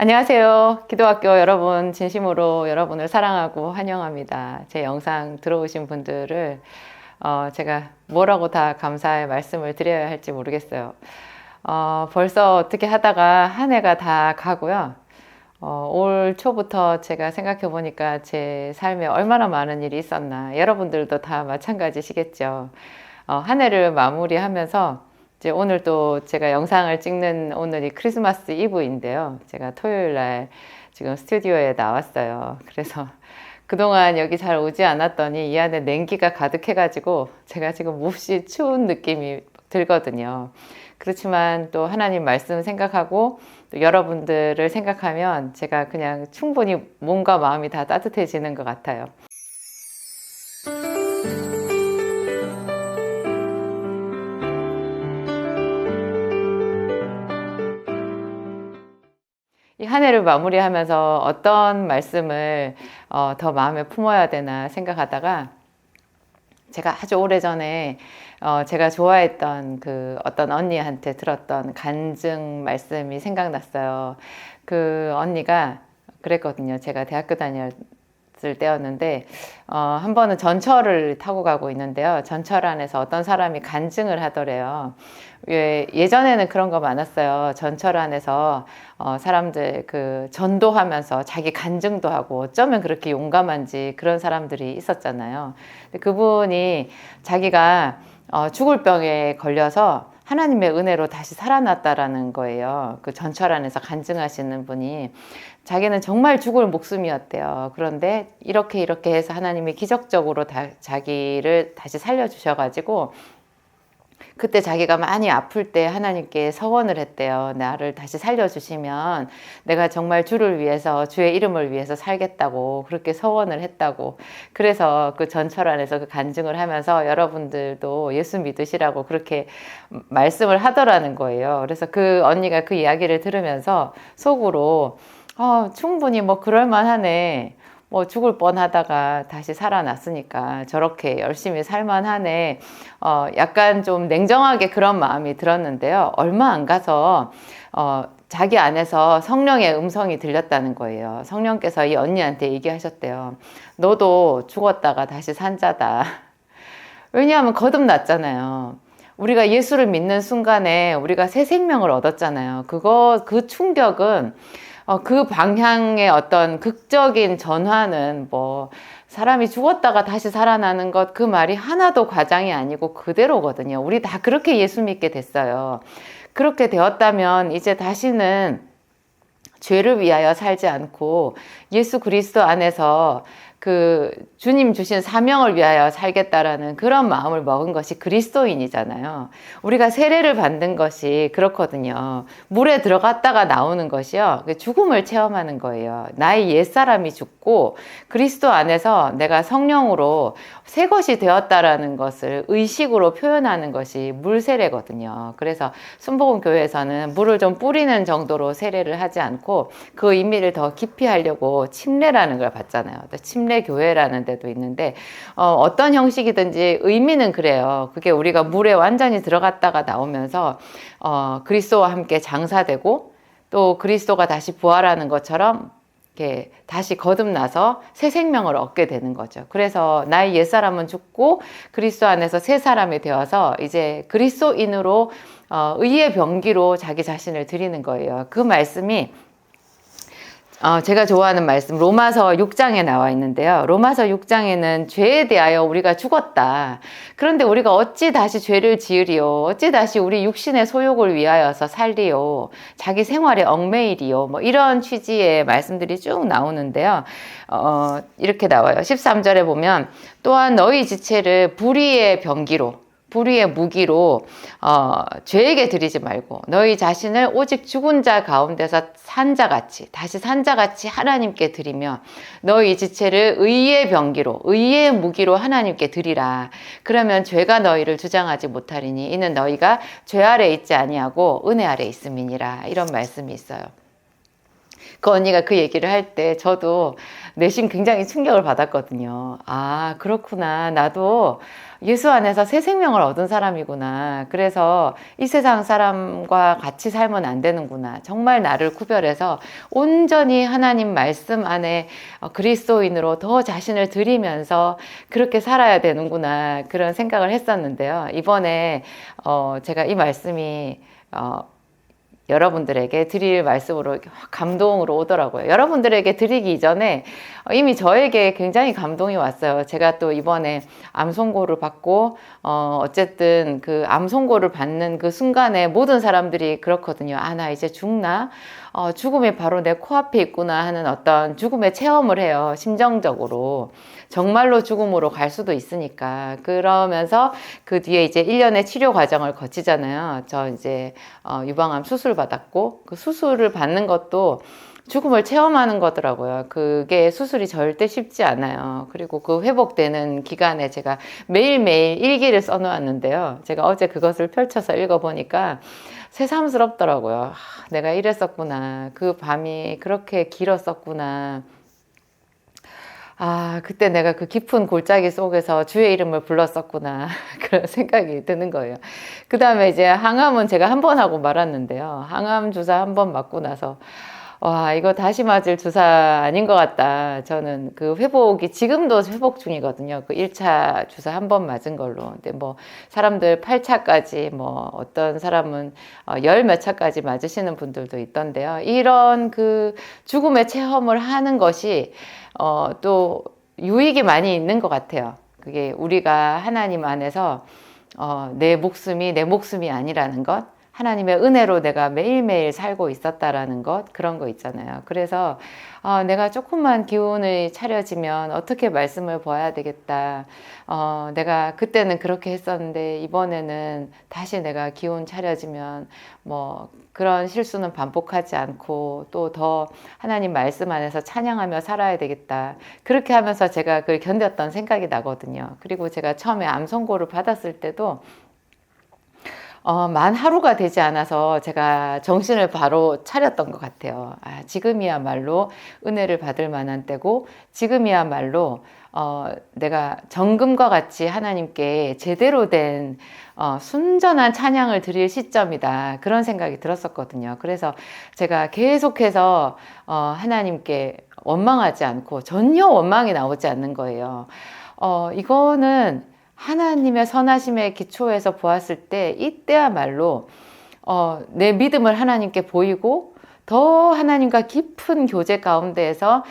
안녕하세요. 기도학교 여러분, 진심으로 여러분을 사랑하고 환영합니다. 제 영상 들어오신 분들을 제가 뭐라고 다 감사의 말씀을 드려야 할지 모르겠어요. 벌써 어떻게 하다가 한 해가 다 가고요. 올 초부터 제가 생각해 보니까 제 삶에 얼마나 많은 일이 있었나. 여러분들도 다 마찬가지시겠죠. 한 해를 마무리하면서 이제 오늘 또 제가 영상을 찍는 오늘이 크리스마스 이브인데요. 제가 토요일 날 지금 스튜디오에 나왔어요. 그래서 그동안 여기 잘 오지 않았더니 이 안에 냉기가 가득해가지고 제가 지금 몹시 추운 느낌이 들거든요. 그렇지만 또 하나님 말씀 생각하고 또 여러분들을 생각하면 제가 그냥 충분히 몸과 마음이 다 따뜻해지는 것 같아요. 이 한 해를 마무리하면서 어떤 말씀을 더 마음에 품어야 되나 생각하다가 제가 아주 오래전에 제가 좋아했던 그 어떤 언니한테 들었던 간증 말씀이 생각났어요. 그 언니가 그랬거든요. 제가 대학교 다녔을 때였는데 한 번은 전철을 타고 가고 있는데요. 전철 안에서 어떤 사람이 간증을 하더래요. 예전에는 그런 거 많았어요. 전철 안에서 사람들 그 전도하면서 자기 간증도 하고 어쩌면 그렇게 용감한지 그런 사람들이 있었잖아요. 근데 그분이 자기가 죽을 병에 걸려서 하나님의 은혜로 다시 살아났다라는 거예요. 그 전철 안에서 간증하시는 분이 자기는 정말 죽을 목숨이었대요. 그런데 이렇게 해서 하나님이 기적적으로 자기를 다시 살려주셔가지고 그때 자기가 많이 아플 때 하나님께 서원을 했대요. 나를 다시 살려주시면 내가 정말 주를 위해서, 주의 이름을 위해서 살겠다고 그렇게 서원을 했다고. 그래서 그 전철 안에서 그 간증을 하면서 여러분들도 예수 믿으시라고 그렇게 말씀을 하더라는 거예요. 그래서 그 언니가 그 이야기를 들으면서 속으로 충분히 뭐 그럴만하네. 뭐 죽을 뻔하다가 다시 살아났으니까 저렇게 열심히 살만하네. 약간 좀 냉정하게 그런 마음이 들었는데요. 얼마 안 가서 자기 안에서 성령의 음성이 들렸다는 거예요. 성령께서 이 언니한테 얘기하셨대요. 너도 죽었다가 다시 산 자다. 왜냐하면 거듭났잖아요. 우리가 예수를 믿는 순간에 우리가 새 생명을 얻었잖아요. 그 충격은 그 방향의 어떤 극적인 전환은 뭐 사람이 죽었다가 다시 살아나는 것 그 말이 하나도 과장이 아니고 그대로거든요. 우리 다 그렇게 예수 믿게 됐어요. 그렇게 되었다면 이제 다시는 죄를 위하여 살지 않고 예수 그리스도 안에서 그 주님 주신 사명을 위하여 살겠다라는 그런 마음을 먹은 것이 그리스도인이잖아요. 우리가 세례를 받는 것이 그렇거든요. 물에 들어갔다가 나오는 것이요. 죽음을 체험하는 거예요. 나의 옛사람이 죽고 그리스도 안에서 내가 성령으로 새 것이 되었다라는 것을 의식으로 표현하는 것이 물 세례거든요. 그래서 순복음교회에서는 물을 좀 뿌리는 정도로 세례를 하지 않고 그 의미를 더 깊이 하려고 침례라는 걸 받잖아요. 침례 교회라는 데도 있는데 어떤 형식이든지 의미는 그래요. 그게 우리가 물에 완전히 들어갔다가 나오면서 그리스도와 함께 장사되고 또 그리스도가 다시 부활하는 것처럼 이렇게 다시 거듭나서 새 생명을 얻게 되는 거죠. 그래서 나의 옛사람은 죽고 그리스도 안에서 새 사람이 되어서 이제 그리스도인으로 의의 병기로 자기 자신을 드리는 거예요. 그 말씀이 제가 좋아하는 말씀 로마서 6장에 나와 있는데요. 로마서 6장에는 죄에 대하여 우리가 죽었다. 그런데 우리가 어찌 다시 죄를 지으리요? 어찌 다시 우리 육신의 소욕을 위하여서 살리요? 자기 생활에 얽매이리요? 뭐 이런 취지의 말씀들이 쭉 나오는데요. 이렇게 나와요. 13절에 보면 또한 너희 지체를 불의의 병기로 불의의 무기로 죄에게 드리지 말고 너희 자신을 오직 죽은 자 가운데서 산 자같이 다시 산 자같이 하나님께 드리며 너희 지체를 의의 병기로 의의 무기로 하나님께 드리라. 그러면 죄가 너희를 주장하지 못하리니 이는 너희가 죄 아래 있지 아니하고 은혜 아래 있음이니라. 이런 말씀이 있어요. 그 언니가 그 얘기를 할 때 저도 내심 굉장히 충격을 받았거든요. 아, 그렇구나. 나도 예수 안에서 새 생명을 얻은 사람이구나. 그래서 이 세상 사람과 같이 살면 안 되는구나. 정말 나를 구별해서 온전히 하나님 말씀 안에 그리스도인으로 더 자신을 드리면서 그렇게 살아야 되는구나. 그런 생각을 했었는데요. 이번에 제가 이 말씀이 여러분들에게 드릴 말씀으로 감동으로 오더라고요. 여러분들에게 드리기 이전에 이미 저에게 굉장히 감동이 왔어요. 제가 또 이번에 암 선고를 받고 어쨌든 그 암 선고를 받는 그 순간에 모든 사람들이 그렇거든요. 아, 나 이제 죽나? 죽음이 바로 내 코앞에 있구나 하는 어떤 죽음의 체험을 해요. 심정적으로. 정말로 죽음으로 갈 수도 있으니까. 그러면서 그 뒤에 이제 1년의 치료 과정을 거치잖아요. 저 이제 유방암 수술 받았고, 그 수술을 받는 것도 죽음을 체험하는 거더라고요. 그게 수술이 절대 쉽지 않아요. 그리고 그 회복되는 기간에 제가 매일매일 일기를 써놓았는데요. 제가 어제 그것을 펼쳐서 읽어보니까 새삼스럽더라고요. 내가 이랬었구나. 그 밤이 그렇게 길었었구나. 아, 그때 내가 그 깊은 골짜기 속에서 주의 이름을 불렀었구나. 그런 생각이 드는 거예요. 그 다음에 이제 항암은 제가 한 번 하고 말았는데요. 항암 주사 한 번 맞고 나서 와, 이거 다시 맞을 주사 아닌 것 같다. 저는 그 회복이 지금도 회복 중이거든요. 그 1차 주사 한 번 맞은 걸로. 근데 뭐 사람들 8차까지 뭐 어떤 사람은 열 몇 차까지 맞으시는 분들도 있던데요. 이런 그 죽음의 체험을 하는 것이 또 유익이 많이 있는 것 같아요. 그게 우리가 하나님 안에서 내 목숨이 내 목숨이 아니라는 것, 하나님의 은혜로 내가 매일매일 살고 있었다라는 것, 그런 거 있잖아요. 그래서 내가 조금만 기운을 차려지면 어떻게 말씀을 봐야 되겠다. 내가 그때는 그렇게 했었는데 이번에는 다시 내가 기운 차려지면 뭐 그런 실수는 반복하지 않고 또 더 하나님 말씀 안에서 찬양하며 살아야 되겠다. 그렇게 하면서 제가 그걸 견뎠던 생각이 나거든요. 그리고 제가 처음에 암 선고를 받았을 때도 만 하루가 되지 않아서 제가 정신을 바로 차렸던 것 같아요. 아, 지금이야말로 은혜를 받을 만한 때고, 지금이야말로 내가 정금과 같이 하나님께 제대로 된 순전한 찬양을 드릴 시점이다. 그런 생각이 들었었거든요. 그래서 제가 계속해서 하나님께 원망하지 않고 전혀 원망이 나오지 않는 거예요. 이거는 하나님의 선하심의 기초에서 보았을 때 이때야말로 내 믿음을 하나님께 보이고 더 하나님과 깊은 교제 가운데에서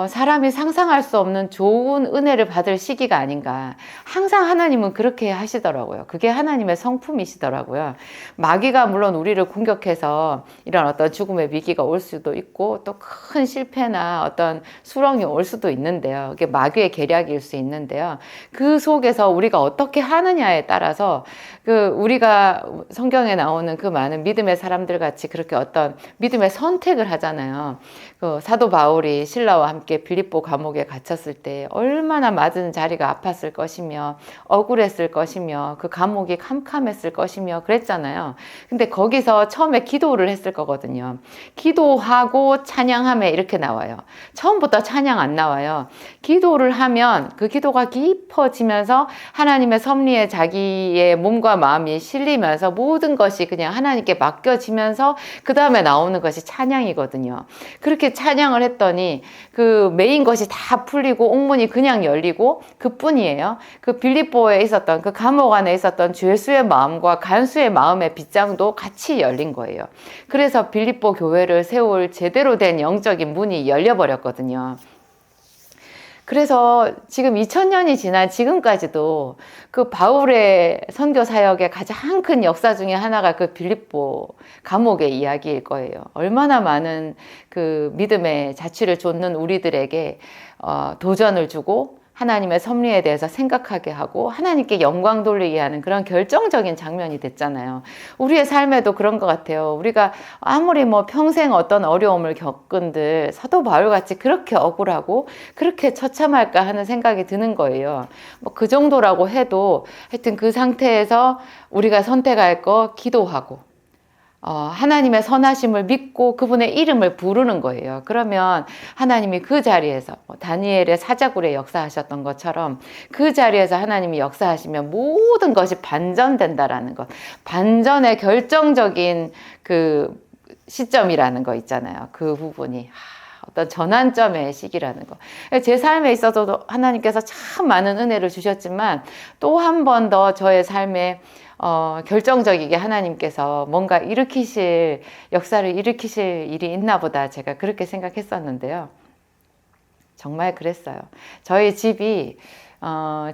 사람이 상상할 수 없는 좋은 은혜를 받을 시기가 아닌가. 항상 하나님은 그렇게 하시더라고요. 그게 하나님의 성품이시더라고요. 마귀가 물론 우리를 공격해서 이런 어떤 죽음의 위기가 올 수도 있고 또 큰 실패나 어떤 수렁이 올 수도 있는데요. 그게 마귀의 계략일 수 있는데요. 그 속에서 우리가 어떻게 하느냐에 따라서 우리가 성경에 나오는 그 많은 믿음의 사람들 같이 그렇게 어떤 믿음의 선택을 하잖아요. 그 사도 바울이 신라와 함께 빌립보 감옥에 갇혔을 때 얼마나 맞은 자리가 아팠을 것이며 억울했을 것이며 그 감옥이 캄캄했을 것이며 그랬잖아요. 근데 거기서 처음에 기도를 했을 거거든요. 기도하고 찬양함에 이렇게 나와요. 처음부터 찬양 안 나와요. 기도를 하면 그 기도가 깊어지면서 하나님의 섭리에 자기의 몸과 마음이 실리면서 모든 것이 그냥 하나님께 맡겨지면서 그 다음에 나오는 것이 찬양이거든요. 그렇게 찬양을 했더니 그 메인 것이 다 풀리고 옥문이 그냥 열리고 그뿐이에요. 그 빌립보에 있었던 그 감옥 안에 있었던 죄수의 마음과 간수의 마음의 빗장도 같이 열린 거예요. 그래서 빌립보 교회를 세울 제대로 된 영적인 문이 열려버렸거든요. 그래서 지금 2000년이 지난 지금까지도 그 바울의 선교 사역의 가장 큰 역사 중에 하나가 그 빌립보 감옥의 이야기일 거예요. 얼마나 많은 그 믿음의 자취를 좇는 우리들에게 도전을 주고 하나님의 섭리에 대해서 생각하게 하고 하나님께 영광 돌리게 하는 그런 결정적인 장면이 됐잖아요. 우리의 삶에도 그런 것 같아요. 우리가 아무리 뭐 평생 어떤 어려움을 겪은들 사도 바울같이 그렇게 억울하고 그렇게 처참할까 하는 생각이 드는 거예요. 뭐 그 정도라고 해도 하여튼 그 상태에서 우리가 선택할 거 기도하고 하나님의 선하심을 믿고 그분의 이름을 부르는 거예요. 그러면 하나님이 그 자리에서 다니엘의 사자굴에 역사하셨던 것처럼 그 자리에서 하나님이 역사하시면 모든 것이 반전된다라는 것. 반전의 결정적인 그 시점이라는 거 있잖아요. 그 부분이. 어떤 전환점의 시기라는 거. 제 삶에 있어서도 하나님께서 참 많은 은혜를 주셨지만 또 한 번 더 저의 삶에 결정적이게 하나님께서 뭔가 역사를 일으키실 일이 있나 보다 제가 그렇게 생각했었는데요. 정말 그랬어요. 저희 집이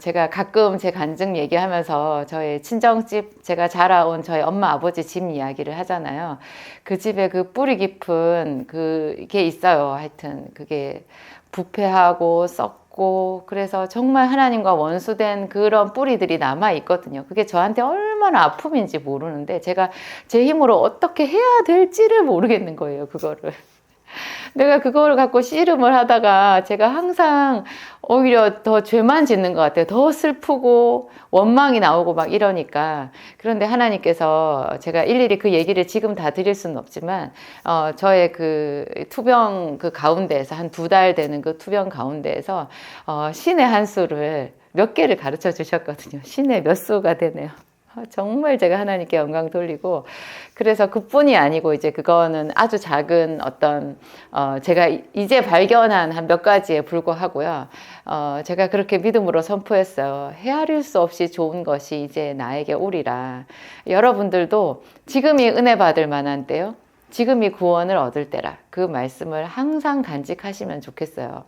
제가 가끔 제 간증 얘기하면서 저희 친정집, 제가 자라온 저희 엄마 아버지 집 이야기를 하잖아요. 그 집에 그 뿌리 깊은 그게 있어요. 하여튼 그게 부패하고 썩고 그래서 정말 하나님과 원수된 그런 뿌리들이 남아 있거든요. 그게 저한테 얼마나 아픔인지 모르는데 제가 제 힘으로 어떻게 해야 될지를 모르겠는 거예요. 그거를. 내가 그거를 갖고 씨름을 하다가 제가 항상 오히려 더 죄만 짓는 것 같아요. 더 슬프고 원망이 나오고 막 이러니까. 그런데 하나님께서 제가 일일이 그 얘기를 지금 다 드릴 수는 없지만, 저의 그 투병 그 가운데에서 한 2달 되는 그 투병 가운데에서, 신의 한 수를 몇 개를 가르쳐 주셨거든요. 신의 몇 수가 되네요. 정말 제가 하나님께 영광 돌리고 그래서 그뿐이 아니고 이제 그거는 아주 작은 어떤 제가 이제 발견한 한 몇 가지에 불과하고요. 제가 그렇게 믿음으로 선포했어요. 헤아릴 수 없이 좋은 것이 이제 나에게 오리라. 여러분들도 지금이 은혜 받을 만한 때요. 지금이 구원을 얻을 때라. 그 말씀을 항상 간직하시면 좋겠어요.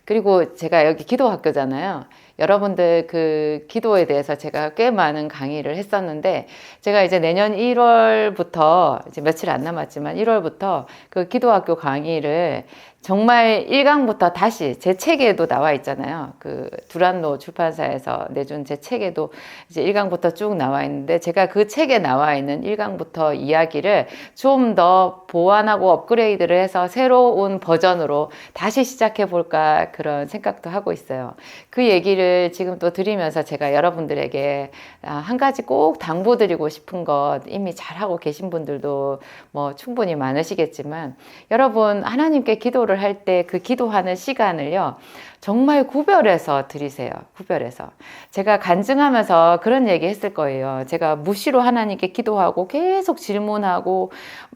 그리고 제가 여기 기도학교잖아요. 여러분들 그 기도에 대해서 제가 꽤 많은 강의를 했었는데 제가 이제 내년 1월부터 이제 며칠 안 남았지만 1월부터 그 기도학교 강의를 정말 1강부터 다시 제 책에도 나와 있잖아요. 그 두란노 출판사에서 내준 제 책에도 이제 1강부터 쭉 나와 있는데 제가 그 책에 나와 있는 1강부터 이야기를 좀 더 보완하고 업그레이드를 해서 새로운 버전으로 다시 시작해 볼까 그런 생각도 하고 있어요. 그 얘기를 지금 또 드리면서 제가 여러분들에게 한 가지 꼭 당부드리고 싶은 것 이미 잘하고 계신 분들도 뭐 충분히 많으시겠지만 여러분 하나님께 기도를 할 때 그 기도하는 시간을요 정말 구별해서 드리세요. 구별해서. 제가 간증하면서 그런 얘기 했을 거예요. 제가 무시로 하나님께 기도하고 계속 질문하고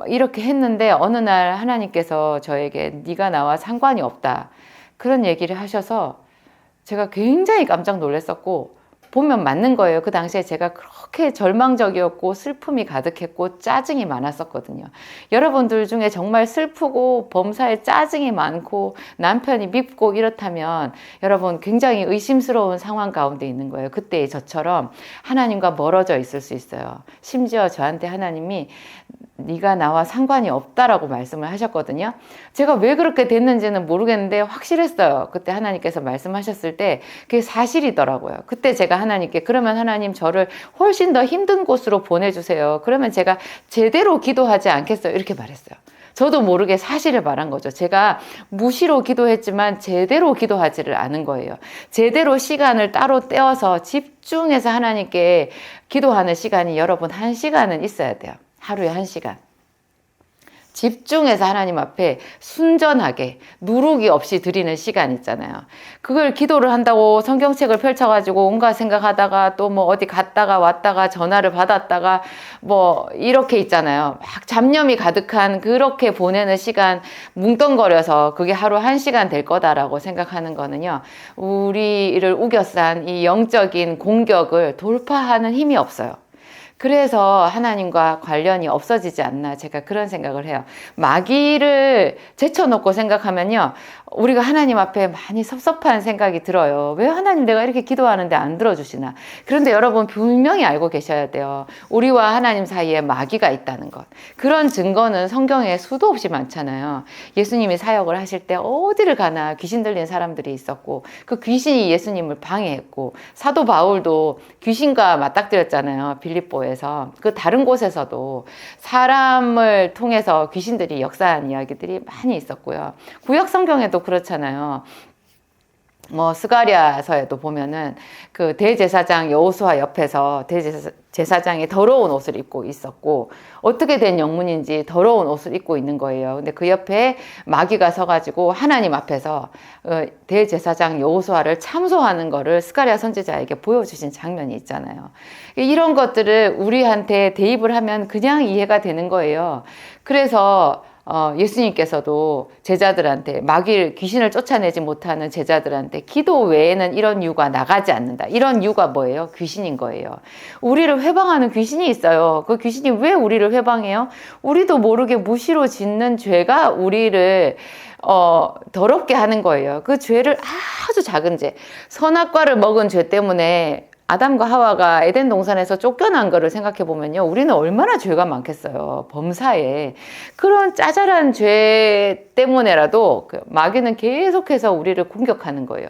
이렇게 했는데 어느 날 하나님께서 저에게 네가 나와 상관이 없다. 그런 얘기를 하셔서 제가 굉장히 깜짝 놀랐었고 보면 맞는 거예요. 그 당시에 제가 그렇게 절망적이었고 슬픔이 가득했고 짜증이 많았었거든요. 여러분들 중에 정말 슬프고 범사에 짜증이 많고 남편이 밉고 이렇다면 여러분 굉장히 의심스러운 상황 가운데 있는 거예요. 그때 저처럼 하나님과 멀어져 있을 수 있어요. 심지어 저한테 하나님이 네가 나와 상관이 없다라고 말씀을 하셨거든요. 제가 왜 그렇게 됐는지는 모르겠는데 확실했어요. 그때 하나님께서 말씀하셨을 때 그게 사실이더라고요. 그때 제가 하나님께 그러면 하나님 저를 훨씬 더 힘든 곳으로 보내주세요. 그러면 제가 제대로 기도하지 않겠어요. 이렇게 말했어요. 저도 모르게 사실을 말한 거죠. 제가 무시로 기도했지만 제대로 기도하지를 않은 거예요. 제대로 시간을 따로 떼어서 집중해서 하나님께 기도하는 시간이 여러분 1시간은 있어야 돼요. 하루에 1시간. 집중해서 하나님 앞에 순전하게 누르기 없이 드리는 시간 있잖아요. 그걸 기도를 한다고 성경책을 펼쳐가지고 온갖 생각하다가 또 뭐 어디 갔다가 왔다가 전화를 받았다가 뭐 이렇게 있잖아요. 막 잡념이 가득한 그렇게 보내는 시간 뭉뚱거려서 그게 하루 1시간 될 거다라고 생각하는 거는요. 우리를 우겨싼 이 영적인 공격을 돌파하는 힘이 없어요. 그래서 하나님과 관련이 없어지지 않나 제가 그런 생각을 해요. 마귀를 제쳐놓고 생각하면요. 우리가 하나님 앞에 많이 섭섭한 생각이 들어요. 왜 하나님 내가 이렇게 기도하는데 안 들어주시나. 그런데 여러분 분명히 알고 계셔야 돼요. 우리와 하나님 사이에 마귀가 있다는 것. 그런 증거는 성경에 수도 없이 많잖아요. 예수님이 사역을 하실 때 어디를 가나 귀신 들린 사람들이 있었고 그 귀신이 예수님을 방해했고 사도 바울도 귀신과 맞닥뜨렸잖아요. 빌립보에서. 그 다른 곳에서도 사람을 통해서 귀신들이 역사한 이야기들이 많이 있었고요. 구약 성경에도 그렇잖아요. 뭐 스가랴서에도 보면은 그 대제사장 여호수아 옆에서 대제사장이 더러운 옷을 입고 있었고, 어떻게 된 영문인지 더러운 옷을 입고 있는 거예요. 근데 그 옆에 마귀가 서가지고 하나님 앞에서 대제사장 여호수아를 참소하는 거를 스가랴 선지자에게 보여주신 장면이 있잖아요. 이런 것들을 우리한테 대입을 하면 그냥 이해가 되는 거예요. 그래서 예수님께서도 제자들한테, 귀신을 쫓아내지 못하는 제자들한테 기도 외에는 이런 유가 나가지 않는다. 이런 유가 뭐예요? 귀신인 거예요. 우리를 회방하는 귀신이 있어요. 그 귀신이 왜 우리를 회방해요? 우리도 모르게 무시로 짓는 죄가 우리를 더럽게 하는 거예요. 그 죄를, 아주 작은 죄, 선악과를 먹은 죄 때문에 아담과 하와가 에덴 동산에서 쫓겨난 거를 생각해 보면요, 우리는 얼마나 죄가 많겠어요. 범사에. 그런 짜잘한 죄 때문에라도 마귀는 계속해서 우리를 공격하는 거예요.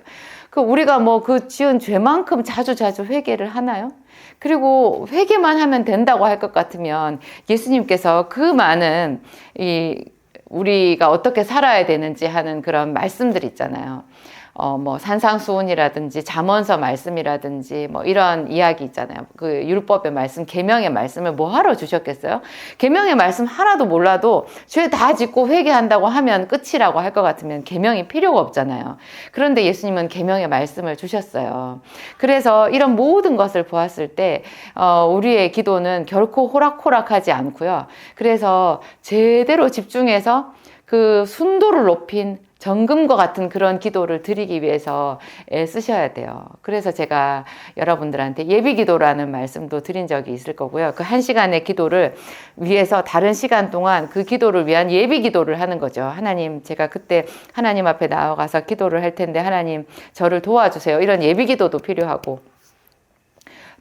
우리가 뭐 그 지은 죄만큼 자주 회개를 하나요? 그리고 회개만 하면 된다고 할 것 같으면 예수님께서 그 많은 우리가 어떻게 살아야 되는지 하는 그런 말씀들 있잖아요. 뭐 산상수훈이라든지 잠언서 말씀이라든지 뭐 이런 이야기 있잖아요. 그 율법의 말씀, 계명의 말씀을 뭐 하러 주셨겠어요? 계명의 말씀 하나도 몰라도 죄 다 짓고 회개한다고 하면 끝이라고 할 것 같으면 계명이 필요가 없잖아요. 그런데 예수님은 계명의 말씀을 주셨어요. 그래서 이런 모든 것을 보았을 때 우리의 기도는 결코 호락호락하지 않고요. 그래서 제대로 집중해서 그 순도를 높인 정금과 같은 그런 기도를 드리기 위해서 애쓰셔야 돼요. 그래서 제가 여러분들한테 예비기도라는 말씀도 드린 적이 있을 거고요. 그 1시간의 기도를 위해서 다른 시간 동안 그 기도를 위한 예비기도를 하는 거죠. 하나님, 제가 그때 하나님 앞에 나아가서 기도를 할 텐데 하나님 저를 도와주세요. 이런 예비기도도 필요하고,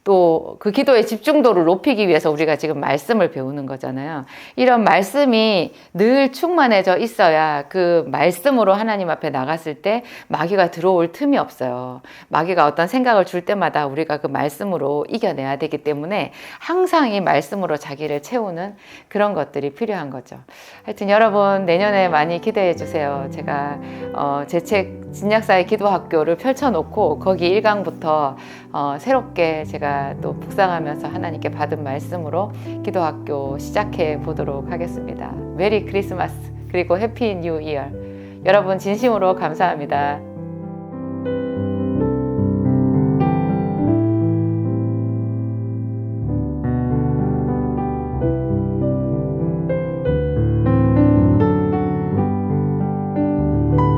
또 그 기도의 집중도를 높이기 위해서 우리가 지금 말씀을 배우는 거잖아요. 이런 말씀이 늘 충만해져 있어야 그 말씀으로 하나님 앞에 나갔을 때 마귀가 들어올 틈이 없어요. 마귀가 어떤 생각을 줄 때마다 우리가 그 말씀으로 이겨내야 되기 때문에 항상 이 말씀으로 자기를 채우는 그런 것들이 필요한 거죠. 하여튼 여러분, 내년에 많이 기대해 주세요. 제가 제 책 진약사의 기도학교를 펼쳐놓고 거기 1강부터 새롭게 제가 또 묵상하면서 하나님께 받은 말씀으로 기도학교 시작해 보도록 하겠습니다. 메리 크리스마스, 그리고 해피 뉴 이어. 여러분 진심으로 감사합니다.